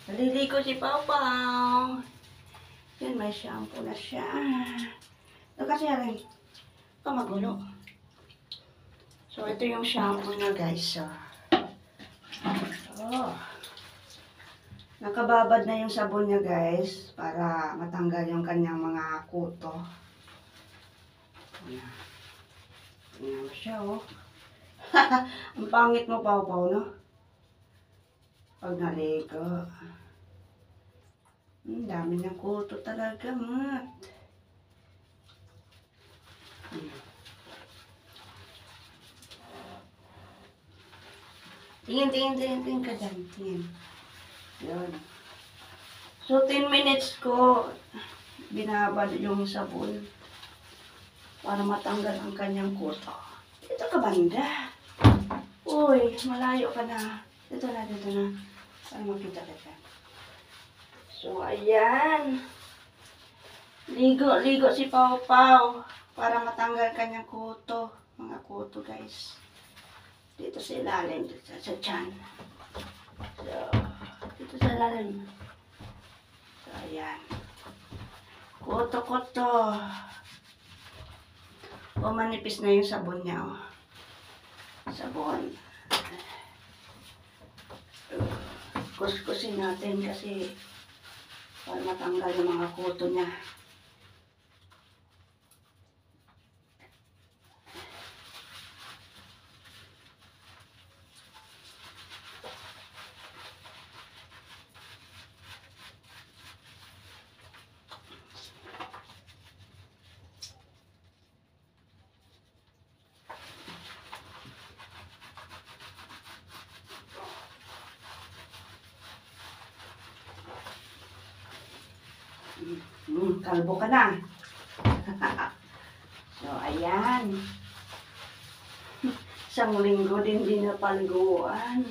Naliligo si Pawpaw. Yan, may shampoo na siya. Ito kasi rin. Ito magulo. So, ito yung shampoo niya, guys. So, nakababad na yung sabon niya, guys. Para matanggal yung kanyang mga kuto. Ayan. Ayan siya, oh. Ang pangit mo, Pawpaw, no? Pag naligo. Dami ng kuto talaga, mat. Tingin ka dyan. Tingin. Yun. So, 10 minutes ko binabad yung sabon para matanggal ang kanyang kuto. Ito ka banda. Uy, malayo ka na. Dito na. Para makita kita. So, ayan. Ligo si Pawpaw para matanggal kanyang kuto. Mga kuto, guys. Dito sa ilalim, dito sa tiyan. So, dito sa ilalim. So, ayan. Kuto. O, manipis na yung sabon niya, oh. Sabon. Kuskusin natin kasi para matanggal yung mga kuto niya. Kalbo ka na. So, ayan. Isang linggo din napaliguan.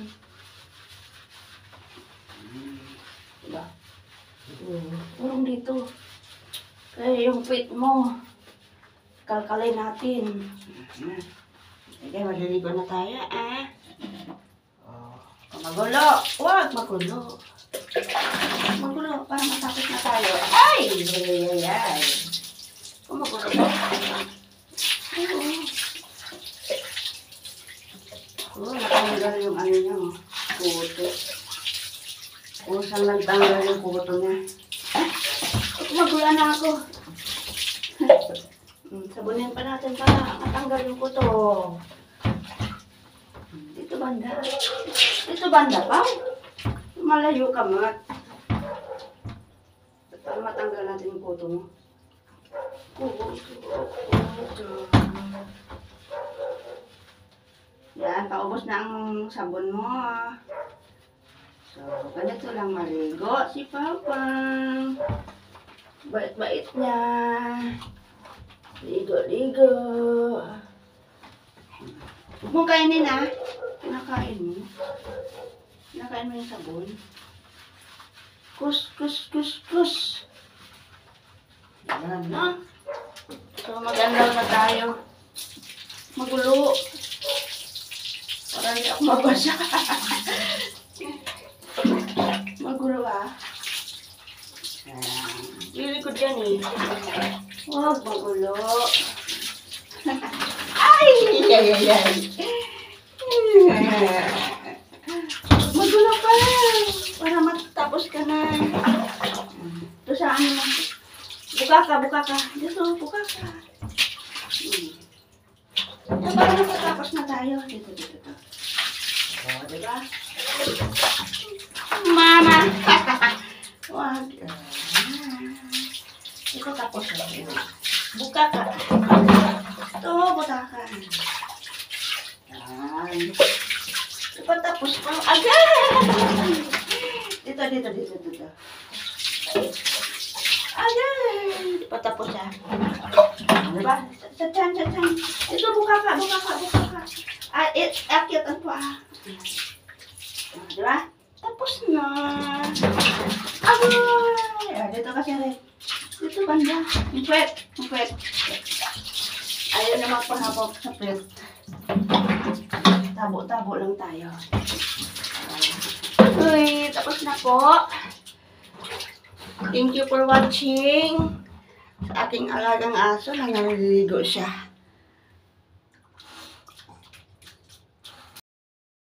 Diba? Purong dito. Kaya yung pit mo, kalkalay natin. Sige, maliligo na tayo, ah. Magulo. Huwag magulo. Magulo, para matapos na tayo. Ay! Magulo ba? Natanggal yung ano niya, kuto. Saan nagtanggal yung kuto niya. Magulo na ako. Sabunin pa natin para matanggal yung kuto. Dito banda pa. Malayo ka, mat. Para matanggal natin yung kuto mo. Yan, paubos na ang sabon mo. So, ganito lang maligo si Pawpaw. Bait-bait niya. Ligo. Huwag mong kainin, ha? Kinakain mo. Kinakain mo yung sabon. Kus. Yan, ha? So, maganda na tayo. Magulo. Para hindi ako mabasa. Magulo, ha? Lilikod yan, eh. Huwag magulo. Ay! Magulo pa. Para matapos ka na. Ito sa ano mo. Buka ka. Dito, buka ka. Para matapos na tayo. Dito. O, diba? Mama! Wag. Ito tapos na. Buka ka. Ito, buka ka. Yan. Ipatapos pa. Agad! Dito. Agad! Ipatapos ha. Diba? Sa tiyan. Ito, buka ka. Akyat ang paa. Diba? Tapos na. Agad! Dito kasi rin. Dito banda. Yung puwet. Ayaw na magpahabok sa puwet. Tabo lang tayo. Uy, tapos na po. Thank you for watching. Sa ating alagang aso na naliligo siya.